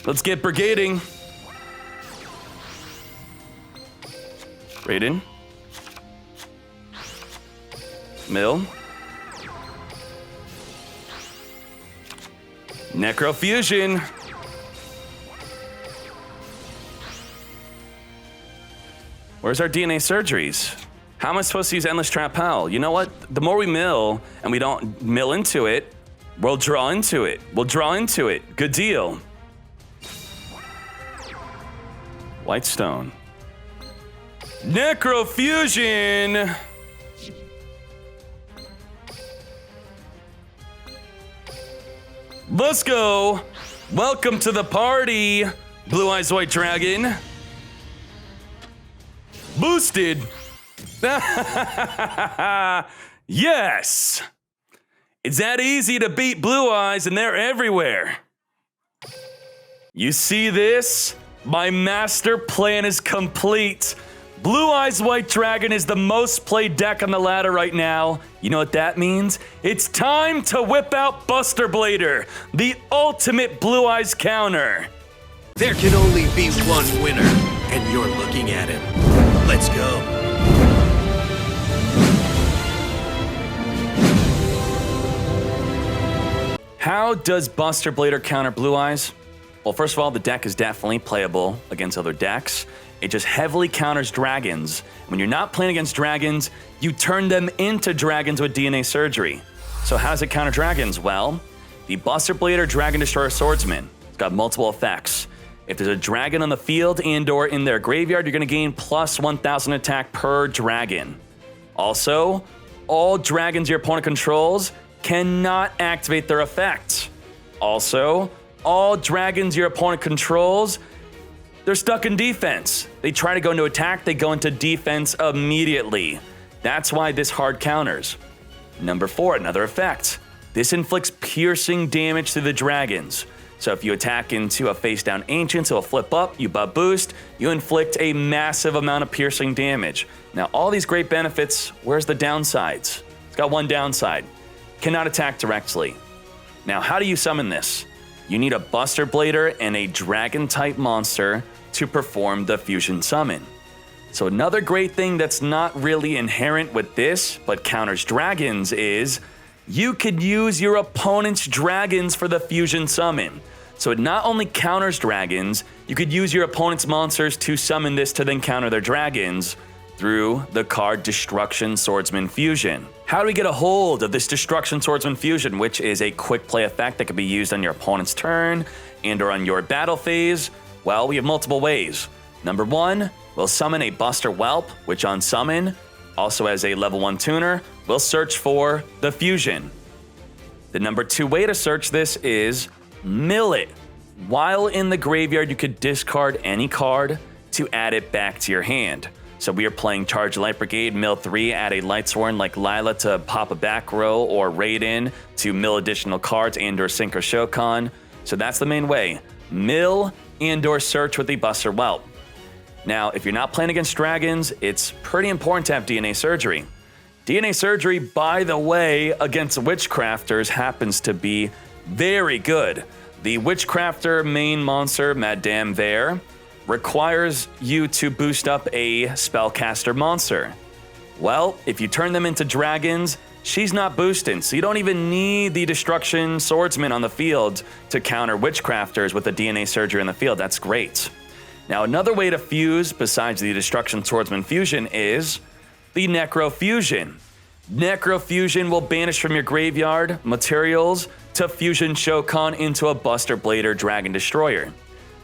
Let's get brigading. Raiden. Mill. Necrofusion. Where's our DNA surgeries? How am I supposed to use Endless Trap Pal? You know what? The more we mill and we don't mill into it, we'll draw into it. We'll draw into it. Good deal. White Stone. Necrofusion! Let's go! Welcome to the party, Blue Eyes White Dragon. Boosted! Yes! It's that easy to beat Blue Eyes and they're everywhere. You see this? My master plan is complete. Blue Eyes White Dragon is the most played deck on the ladder right now. You know what that means? It's time to whip out Buster Blader, the ultimate Blue Eyes counter. There can only be one winner, and you're looking at him. Let's go. How does Buster Blader counter Blue Eyes? Well, first of all, the deck is definitely playable against other decks. It just heavily counters dragons. When you're not playing against dragons, you turn them into dragons with DNA surgery. So how does it counter dragons? Well, the Buster Blader Dragon Destroyer Swordsman. It's got multiple effects. If there's a dragon on the field and/or in their graveyard, you're going to gain plus 1,000 attack per dragon. Also, all dragons your opponent controls cannot activate their effect. Also, all dragons your opponent controls, they're stuck in defense. They try to go into attack, they go into defense immediately. That's why this hard counters. Number 4, another effect. This inflicts piercing damage to the dragons. So if you attack into a face-down ancient, so a flip up, you buff boost, you inflict a massive amount of piercing damage. Now, all these great benefits, where's the downsides? It's got one downside. Cannot attack directly. Now, how do you summon this? You need a Buster Blader and a Dragon-type monster to perform the fusion summon. So another great thing that's not really inherent with this, but counters dragons is you could use your opponent's dragons for the fusion summon. So it not only counters dragons, you could use your opponent's monsters to summon this to then counter their dragons through the card Destruction Swordsman Fusion. How do we get a hold of this Destruction Swordsman Fusion, which is a quick play effect that can be used on your opponent's turn and or on your battle phase? Well, we have multiple ways. Number 1, we'll summon a Buster Whelp, which on summon, also as a level 1 tuner, we'll search for the fusion. The number 2 way to search this is mill it. While in the graveyard, you could discard any card to add it back to your hand. So we are playing Charge Light Brigade, mill 3, add a Lightsworn like Lila to pop a back row, or Raiden to mill additional cards and or Synchro Shokan. So that's the main way. Mill and or search with the Buster Whelp. Now, if you're not playing against dragons, it's pretty important to have DNA Surgery. DNA Surgery, by the way, against Witchcrafters happens to be very good. The Witchcrafter main monster, Madame Vare, requires you to boost up a spellcaster monster. Well, if you turn them into dragons, she's not boosting, so you don't even need the Destruction Swordsman on the field to counter Witchcrafters with the DNA Surgery in the field. That's great. Now, another way to fuse besides the Destruction Swordsman Fusion is the Necrofusion. Necrofusion will banish from your graveyard materials to fusion Shokan into a Buster Blader Dragon Destroyer.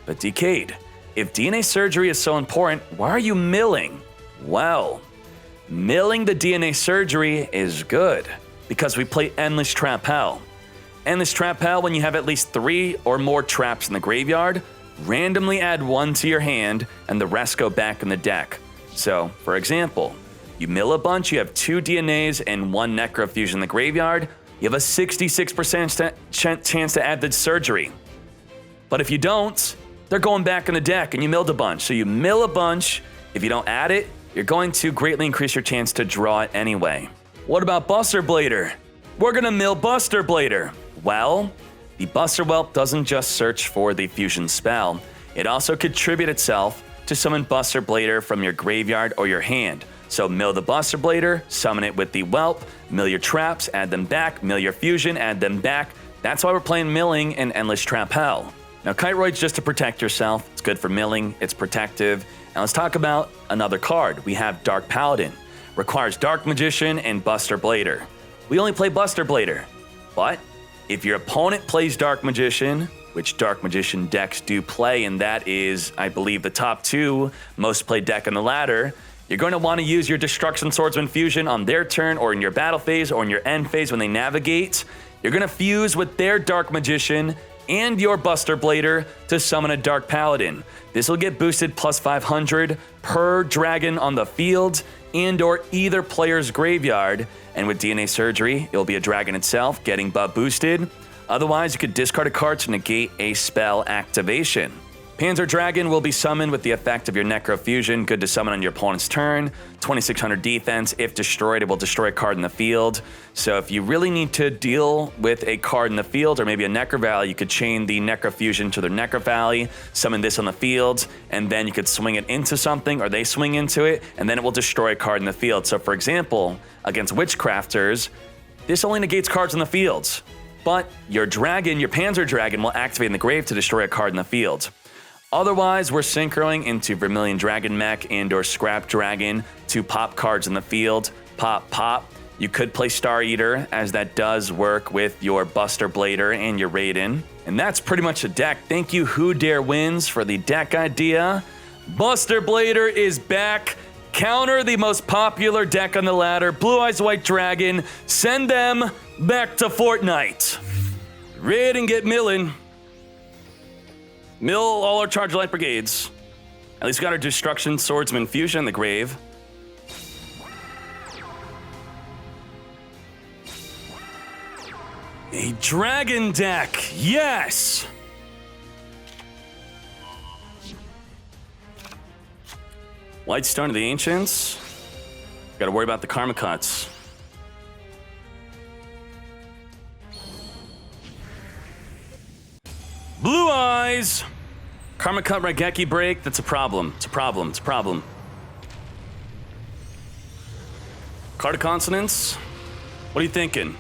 But Dkayed, if DNA Surgery is so important, why are you milling? Well, milling the DNA Surgery is good because we play Endless Trap Hell. Endless Trap Hell, when you have at least 3 or more traps in the graveyard, randomly add 1 to your hand and the rest go back in the deck. So, for example, you mill a bunch, you have 2 DNAs and 1 Necrofusion in the graveyard, you have a 66% chance to add the surgery. But if you don't, they're going back in the deck and you milled a bunch. So you mill a bunch, if you don't add it, you're going to greatly increase your chance to draw it anyway. What about Buster Blader? We're gonna mill Buster Blader. Well, The Buster Whelp doesn't just search for the fusion spell, it also contributes itself to summon Buster Blader from your graveyard or your hand. So mill the Buster Blader, summon it with the Whelp, mill your traps, add them back, mill your fusion, add them back. That's why we're playing milling in Endless Trap Hell. Now Kiteroid's just to protect yourself. It's good for milling, it's protective. Now let's talk about another card. We have Dark Paladin. Requires Dark Magician and Buster Blader. We only play Buster Blader, but if your opponent plays Dark Magician, which Dark Magician decks do play, and that is, I believe, the top 2 most played deck on the ladder, you're going to want to use your Destruction Swordsman fusion on their turn or in your battle phase or in your end phase when they navigate. You're going to fuse with their Dark Magician and your Buster Blader to summon a Dark Paladin. This will get boosted plus 500 per dragon on the field and or either player's graveyard. And with DNA Surgery, it'll be a dragon itself getting buff boosted. Otherwise, you could discard a card to negate a spell activation. Panzer Dragon will be summoned with the effect of your Necro Fusion, good to summon on your opponent's turn. 2600 defense. If destroyed, it will destroy a card in the field. So if you really need to deal with a card in the field or maybe a Necro Valley, you could chain the Necro Fusion to their Necro Valley, summon this on the field, and then you could swing it into something or they swing into it, and then it will destroy a card in the field. So for example, against Witchcrafters, this only negates cards in the fields, but your dragon, your Panzer Dragon, will activate in the grave to destroy a card in the field. Otherwise, we're synchroing into Vermilion Dragon Mech and or Scrap Dragon to pop cards in the field. Pop, pop. You could play Star Eater, as that does work with your Buster Blader and your Raiden. And that's pretty much the deck. Thank you, Who Dare Wins, for the deck idea. Buster Blader is back. Counter the most popular deck on the ladder, Blue Eyes White Dragon. Send them back to Fortnite. Raid and get millin'. Mill all our Charge Light Brigades. At least we got our Destruction Swordsman fusion in the grave. A dragon deck, yes! White Stone of the Ancients. Gotta worry about the Karma Cuts. Blue Eyes! Karma Cut Raigeki Break, that's a problem. It's a problem, it's a problem. Card of Consonance? What are you thinking?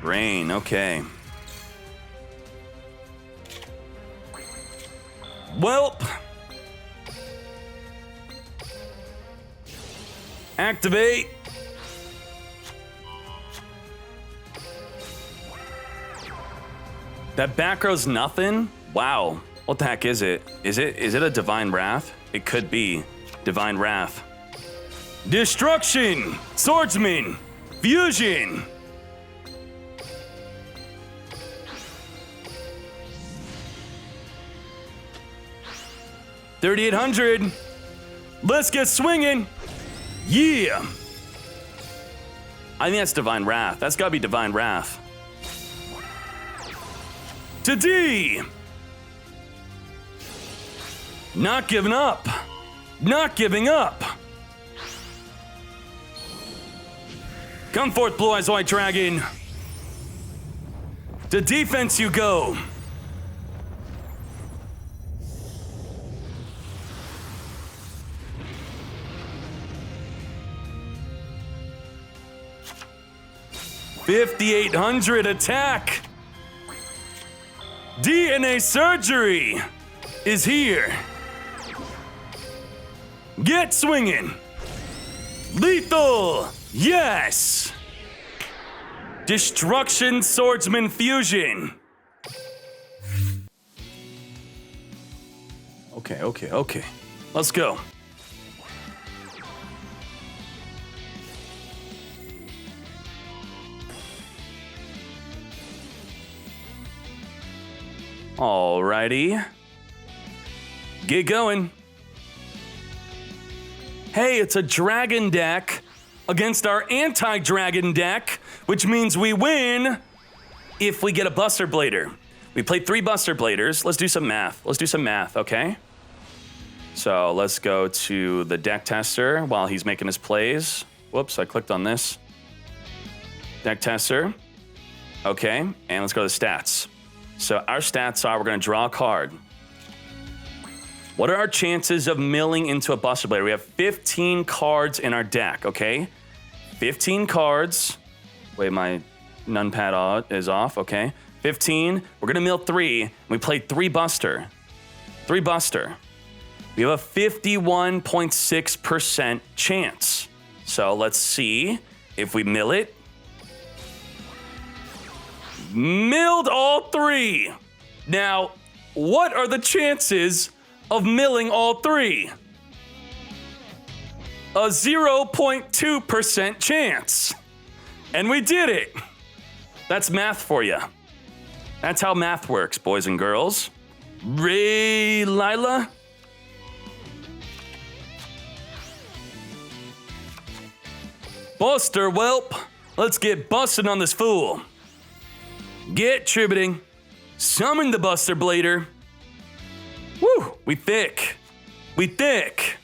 Rain, okay. Welp! Activate! That back row's nothing? Wow. What the heck is it? Is it a Divine Wrath? It could be Divine Wrath. Destruction! Swordsman! Fusion! $3,800. Let's get swinging. Yeah. I think that's Divine Wrath. That's gotta be Divine Wrath. To D. Not giving up. Not giving up. Come forth, Blue Eyes White Dragon. To defense you go. $5,800 attack. DNA Surgery is here. Get swinging. Lethal. Yes. Destruction Swordsman Fusion. Okay. Let's go. Alrighty. Get going. Hey, it's a dragon deck against our anti-dragon deck, which means we win if we get a Buster Blader. We played 3 Buster Bladers. Let's do some math, okay? So let's go to the deck tester while he's making his plays. Whoops, I clicked on this. Deck tester. Okay, and let's go to the stats. So our stats are, we're gonna draw a card. What are our chances of milling into a Buster Blader? We have 15 cards in our deck, okay? 15 cards. Wait, my numpad is off, okay. 15, we're gonna mill 3. We played 3 Buster. 3 Buster. We have a 51.6% chance. So let's see if we mill it. Milled all 3. Now, what are the chances of milling all 3? A 0.2% chance. And we did it. That's math for you. That's how math works, boys and girls. Ray Lila. Buster whelp. Let's get busted on this fool. Get tributing. Summon the Buster Blader. Woo, we thick. We thick.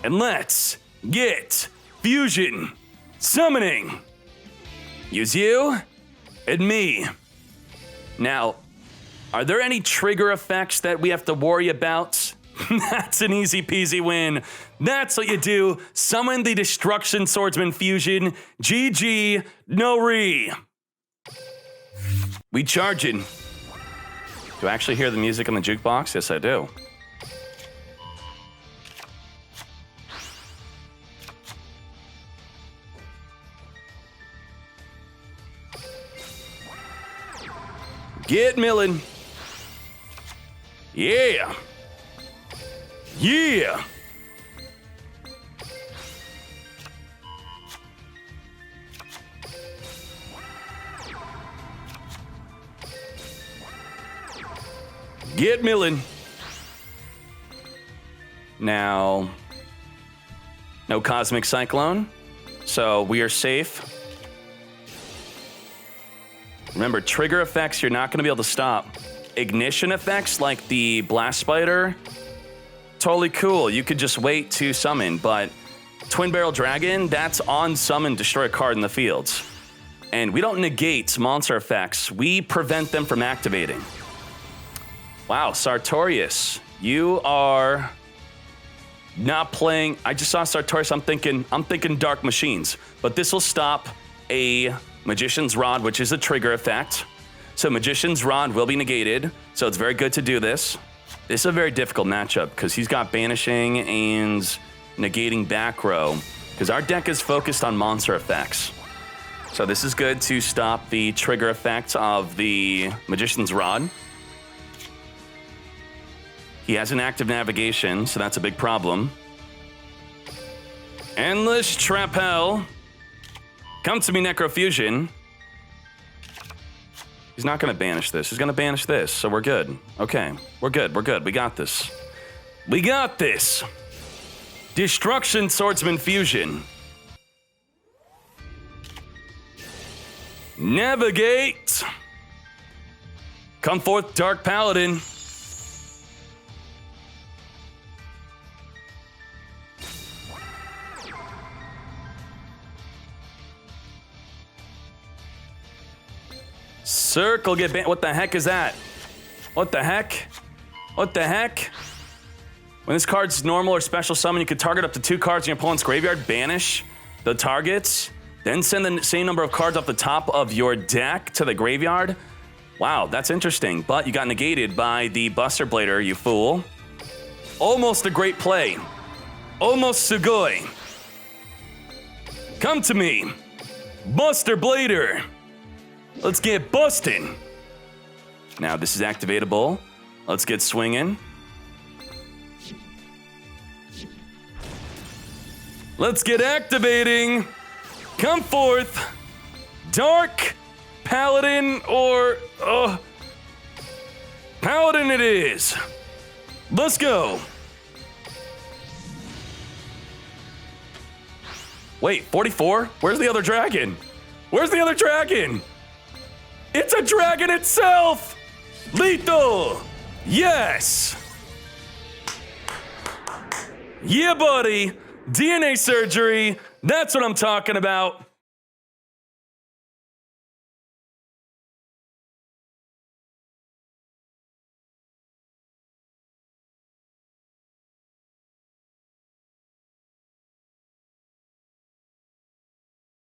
And let's get fusion. Summoning. Use you and me. Now, are there any trigger effects that we have to worry about? That's an easy peasy win. That's what you do. Summon the Destruction Swordsman Fusion. GG, no re. We charging. Do I actually hear the music on the jukebox? Yes, I do. Get millin'. Yeah. Yeah. Get millin'. Now, no Cosmic Cyclone, so we are safe. Remember, trigger effects you're not going to be able to stop. Ignition effects like the Blast Spider, totally cool. You could just wait to summon, but Twin Barrel Dragon, that's on summon, destroy a card in the fields. And we don't negate monster effects. We prevent them from activating. Wow, Sartorius, you are not playing. I just saw Sartorius. I'm thinking Dark Machines, but this will stop a Magician's Rod, which is a trigger effect. So Magician's Rod will be negated. So it's very good to do this. This is a very difficult matchup because he's got Banishing and negating back row because our deck is focused on monster effects. So this is good to stop the trigger effect of the Magician's Rod. He has an active navigation, so that's a big problem. Endless Trapel. Come to me, Necrofusion. He's not going to banish this. He's going to banish this, so we're good. Okay, we're good. We're good. We got this. We got this. Destruction Swordsman Fusion. Navigate. Come forth, Dark Paladin. Circle get banned. What the heck is that? What the heck? What the heck? When this card's normal or special summon, you can target up to 2 cards in your opponent's graveyard, banish the targets, then send the same number of cards off the top of your deck to the graveyard. Wow, that's interesting, but you got negated by the Buster Blader, you fool. Almost a great play. Almost sugoi. Come to me, Buster Blader. Let's get busting. Now this is activatable. Let's get swinging. Let's get activating. Come forth. Dark Paladin or Paladin it is. Let's go. Wait, 44? Where's the other dragon? Where's the other dragon? It's a dragon itself! Lethal! Yes! Yeah, buddy! DNA surgery, That's what I'm talking about.